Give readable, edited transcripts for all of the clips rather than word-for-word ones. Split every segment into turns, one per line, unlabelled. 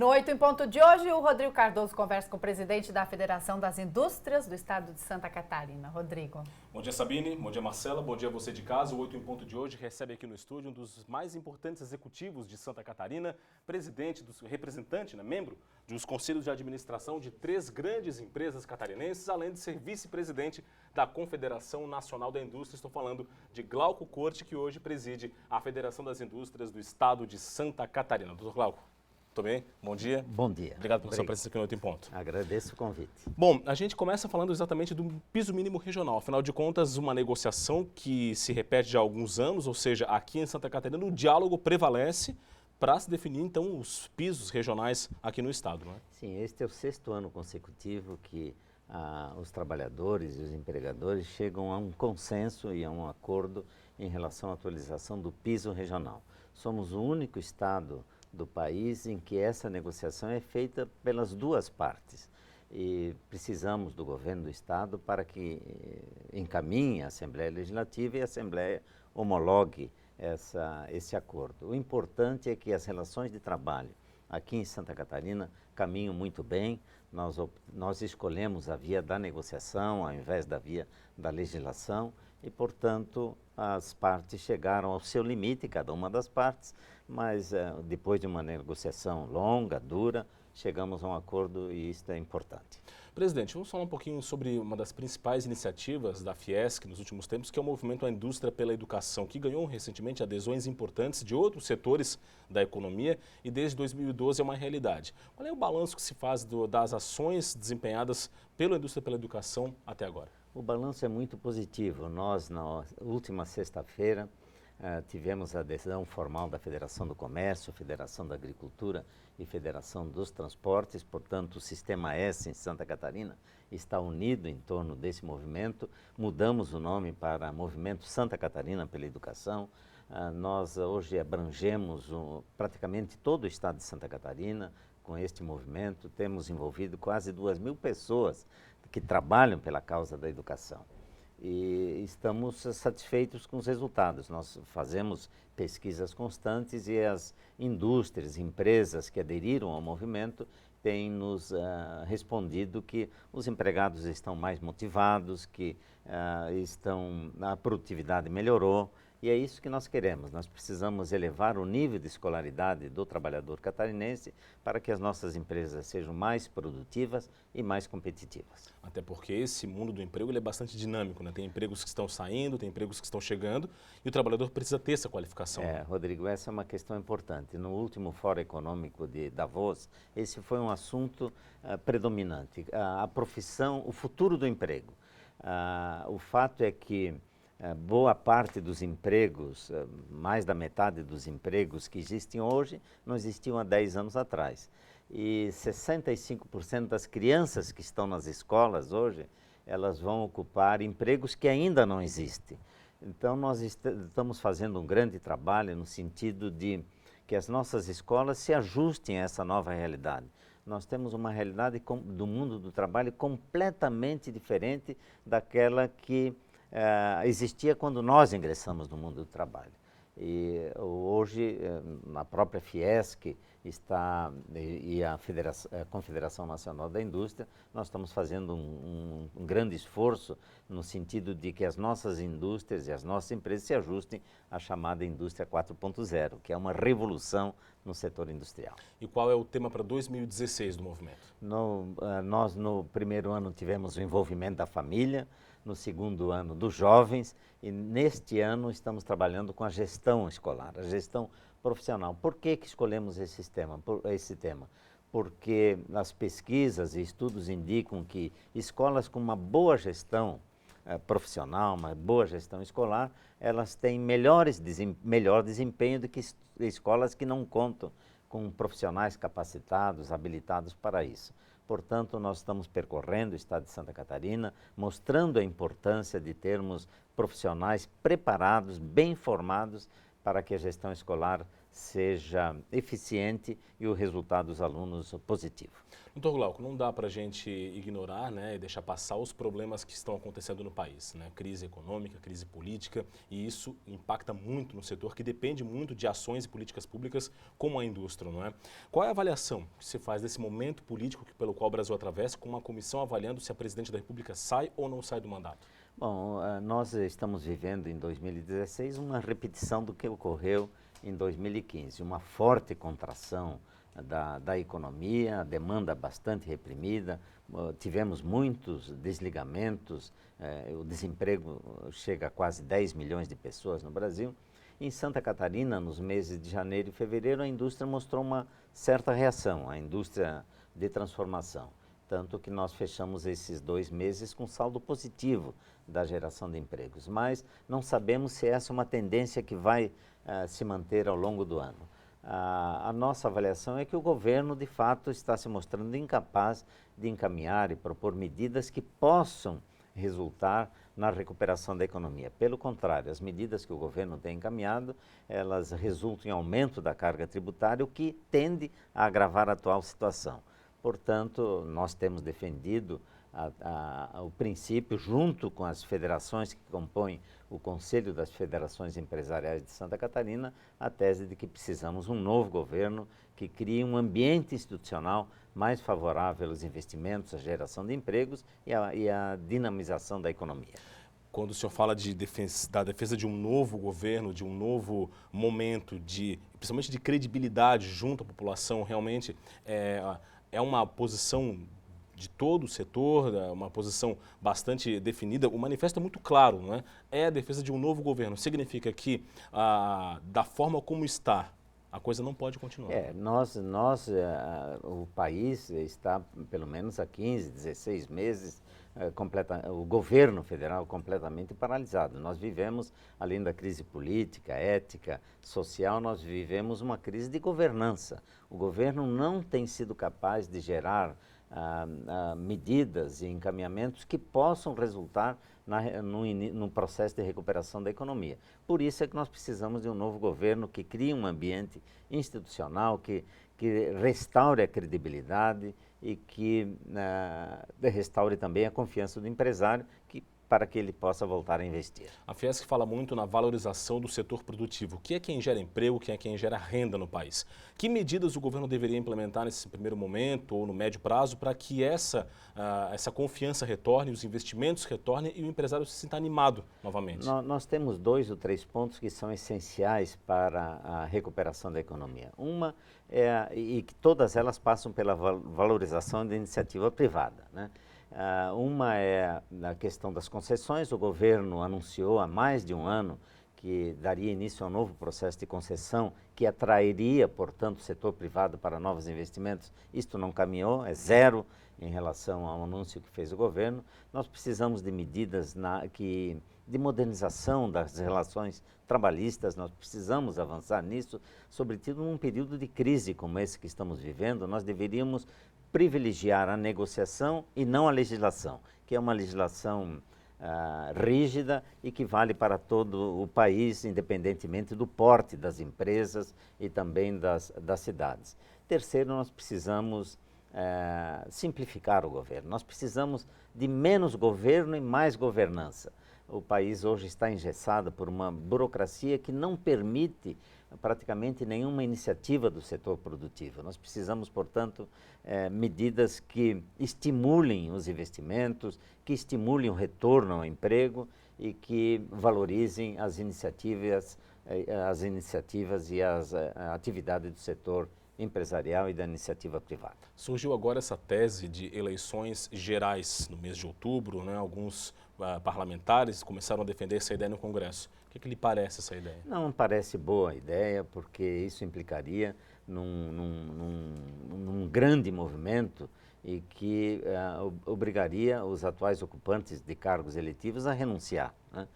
no 8 em ponto de hoje, o Rodrigo Cardoso conversa com o presidente da Federação das Indústrias do Estado de Santa Catarina. Rodrigo.
Bom dia, Sabine. Bom dia, Marcela. Bom dia a você de casa. O 8 em ponto de hoje recebe aqui no estúdio um dos mais importantes executivos de Santa Catarina, representante, membro dos conselhos de administração de 3 grandes empresas catarinenses, além de ser vice-presidente da Confederação Nacional da Indústria. Estou falando de Glauco Corte, que hoje preside a Federação das Indústrias do Estado de Santa Catarina. Doutor Glauco, tudo bem? Bom dia.
Bom dia.
Obrigado pela sua presença aqui no 8 em ponto.
Agradeço o convite.
Bom, a gente começa falando exatamente do piso mínimo regional. Afinal de contas, uma negociação que se repete já há alguns anos, ou seja, aqui em Santa Catarina o diálogo prevalece para se definir, então, os pisos regionais aqui no estado, não é?
Sim, este é o 6º ano consecutivo que os trabalhadores e os empregadores chegam a um consenso e a um acordo em relação à atualização do piso regional. Somos o único estado do país em que essa negociação é feita pelas duas partes. E precisamos do governo do estado para que encaminhe a Assembleia Legislativa e a Assembleia homologue esse acordo. O importante é que as relações de trabalho aqui em Santa Catarina caminham muito bem. Nós escolhemos a via da negociação ao invés da via da legislação e, portanto, as partes chegaram ao seu limite, cada uma das partes, mas depois de uma negociação longa, dura, chegamos a um acordo e isso é importante.
Presidente, vamos falar um pouquinho sobre uma das principais iniciativas da Fiesc nos últimos tempos, que é o movimento A Indústria pela Educação, que ganhou recentemente adesões importantes de outros setores da economia e desde 2012 é uma realidade. Qual é o balanço que se faz das ações desempenhadas pela Indústria pela Educação até agora?
O balanço é muito positivo. Nós, na última sexta-feira, tivemos a adesão formal da Federação do Comércio, Federação da Agricultura e Federação dos Transportes. Portanto, o Sistema S em Santa Catarina está unido em torno desse movimento. Mudamos o nome para Movimento Santa Catarina pela Educação. Nós hoje abrangemos praticamente todo o estado de Santa Catarina com este movimento. Temos envolvido quase 2.000 pessoas que trabalham pela causa da educação. E estamos satisfeitos com os resultados. Nós fazemos pesquisas constantes e as indústrias, empresas que aderiram ao movimento têm nos respondido que os empregados estão mais motivados, que a produtividade melhorou. E é isso que nós queremos. Nós precisamos elevar o nível de escolaridade do trabalhador catarinense para que as nossas empresas sejam mais produtivas e mais competitivas.
Até porque esse mundo do emprego ele é bastante dinâmico, né? Tem empregos que estão saindo, tem empregos que estão chegando e o trabalhador precisa ter essa qualificação.
Rodrigo, essa é uma questão importante. No último Fórum Econômico de Davos, esse foi um assunto predominante. A profissão, o futuro do emprego. O fato é que boa parte dos empregos, mais da metade dos empregos que existem hoje, não existiam há 10 anos atrás. E 65% das crianças que estão nas escolas hoje, elas vão ocupar empregos que ainda não existem. Então, nós estamos fazendo um grande trabalho no sentido de que as nossas escolas se ajustem a essa nova realidade. Nós temos uma realidade do mundo do trabalho completamente diferente daquela que existia quando nós ingressamos no mundo do trabalho. E hoje, na própria Fiesc e a Confederação Nacional da Indústria, nós estamos fazendo um grande esforço no sentido de que as nossas indústrias e as nossas empresas se ajustem à chamada Indústria 4.0, que é uma revolução no setor industrial.
E qual é o tema para 2016 do movimento?
Nós, no primeiro ano, tivemos o envolvimento da família, no segundo ano dos jovens e neste ano estamos trabalhando com a gestão escolar, a gestão profissional. Por que escolhemos esse tema? Porque as pesquisas e estudos indicam que escolas com uma boa gestão profissional, uma boa gestão escolar, elas têm melhor desempenho do que escolas que não contam com profissionais capacitados, habilitados para isso. Portanto, nós estamos percorrendo o estado de Santa Catarina, mostrando a importância de termos profissionais preparados, bem formados, para que a gestão escolar seja eficiente e o resultado dos alunos positivo.
Doutor Glauco, não dá para a gente ignorar, né, e deixar passar os problemas que estão acontecendo no país, né? Crise econômica, crise política, e isso impacta muito no setor que depende muito de ações e políticas públicas como a indústria, não é? Qual é a avaliação que se faz desse momento político pelo qual o Brasil atravessa, com uma comissão avaliando se a presidente da República sai ou não sai do mandato?
Bom, nós estamos vivendo em 2016 uma repetição do que ocorreu em 2015, uma forte contração da economia, a demanda bastante reprimida, tivemos muitos desligamentos, o desemprego chega a quase 10 milhões de pessoas no Brasil. Em Santa Catarina, nos meses de janeiro e fevereiro, a indústria mostrou uma certa reação, a indústria de transformação. Tanto que nós fechamos esses 2 meses com saldo positivo da geração de empregos. Mas não sabemos se essa é uma tendência que vai se manter ao longo do ano. A nossa avaliação é que o governo, de fato, está se mostrando incapaz de encaminhar e propor medidas que possam resultar na recuperação da economia. Pelo contrário, as medidas que o governo tem encaminhado, elas resultam em aumento da carga tributária, o que tende a agravar a atual situação. Portanto, nós temos defendido o princípio, junto com as federações que compõem o Conselho das Federações Empresariais de Santa Catarina, a tese de que precisamos de um novo governo que crie um ambiente institucional mais favorável aos investimentos, à geração de empregos e à dinamização da economia.
Quando o senhor fala da defesa de um novo governo, de um novo momento, principalmente de credibilidade junto à população, realmente é uma posição de todo o setor, uma posição bastante definida. O manifesto é muito claro, não é? É a defesa de um novo governo. Significa que, da forma como está, a coisa não pode continuar.
O país está, pelo menos há 15, 16 meses, o governo federal completamente paralisado. Nós vivemos, além da crise política, ética, social, nós vivemos uma crise de governança. O governo não tem sido capaz de gerar medidas e encaminhamentos que possam resultar no processo de recuperação da economia. Por isso é que nós precisamos de um novo governo que crie um ambiente institucional, que restaure a credibilidade e que restaure também a confiança do empresário, para que ele possa voltar a investir.
A Fiesc fala muito na valorização do setor produtivo, que é quem gera emprego, que é quem gera renda no país. Que medidas o governo deveria implementar nesse primeiro momento ou no médio prazo para que essa confiança retorne, os investimentos retornem e o empresário se sinta animado novamente?
Nós temos 2 ou 3 pontos que são essenciais para a recuperação da economia. Uma e que todas elas passam pela valorização da iniciativa privada, né? Uma é a questão das concessões. O governo anunciou há mais de um ano que daria início a um novo processo de concessão que atrairia, portanto, o setor privado para novos investimentos. Isto não caminhou, é zero em relação ao anúncio que fez o governo. Nós precisamos de medidas de modernização das relações trabalhistas, nós precisamos avançar nisso, sobretudo num período de crise como esse que estamos vivendo. Nós deveríamos privilegiar a negociação e não a legislação, que é uma legislação rígida e que vale para todo o país, independentemente do porte das empresas e também das cidades. Terceiro, nós precisamos simplificar o governo. Nós precisamos de menos governo e mais governança. O país hoje está engessado por uma burocracia que não permite praticamente nenhuma iniciativa do setor produtivo. Nós precisamos, portanto, medidas que estimulem os investimentos, que estimulem o retorno ao emprego e que valorizem as iniciativas e as atividades do setor empresarial e da iniciativa privada.
Surgiu agora essa tese de eleições gerais no mês de outubro, né? Alguns parlamentares começaram a defender essa ideia no Congresso. O que lhe parece essa ideia?
Não parece boa a ideia, porque isso implicaria num grande movimento e que obrigaria os atuais ocupantes de cargos eletivos a renunciar, né?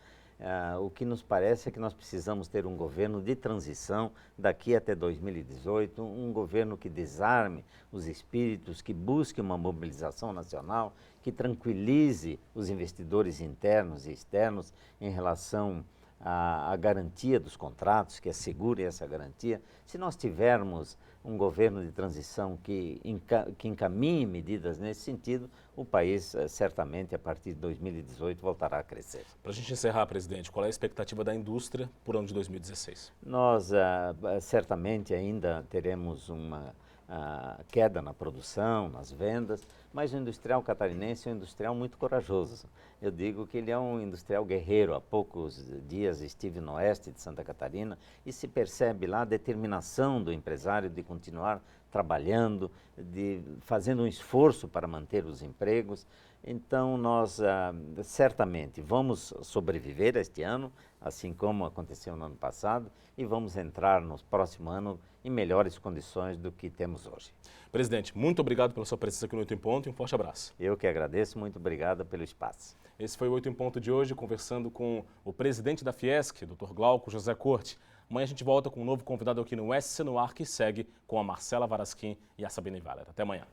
O que nos parece é que nós precisamos ter um governo de transição daqui até 2018, um governo que desarme os espíritos, que busque uma mobilização nacional, que tranquilize os investidores internos e externos em relação a garantia dos contratos, que assegure essa garantia. Se nós tivermos um governo de transição que encaminhe medidas nesse sentido, o país certamente a partir de 2018 voltará a crescer.
Para a gente encerrar, presidente, qual é a expectativa da indústria para o ano de 2016?
Nós certamente ainda teremos uma queda na produção, nas vendas, mas o industrial catarinense é um industrial muito corajoso. Eu digo que ele é um industrial guerreiro. Há poucos dias estive no oeste de Santa Catarina e se percebe lá a determinação do empresário de continuar trabalhando, fazendo um esforço para manter os empregos. Então, nós certamente vamos sobreviver este ano, assim como aconteceu no ano passado, e vamos entrar no próximo ano em melhores condições do que temos hoje.
Presidente, muito obrigado pela sua presença aqui no 8 em Ponto e um forte abraço.
Eu que agradeço, muito obrigado pelo espaço.
Esse foi o 8 em Ponto de hoje, conversando com o presidente da Fiesc, Dr. Glauco José Corte. Amanhã a gente volta com um novo convidado aqui no SC no Ar, que segue com a Marcela Varasquim e a Sabine Valer. Até amanhã.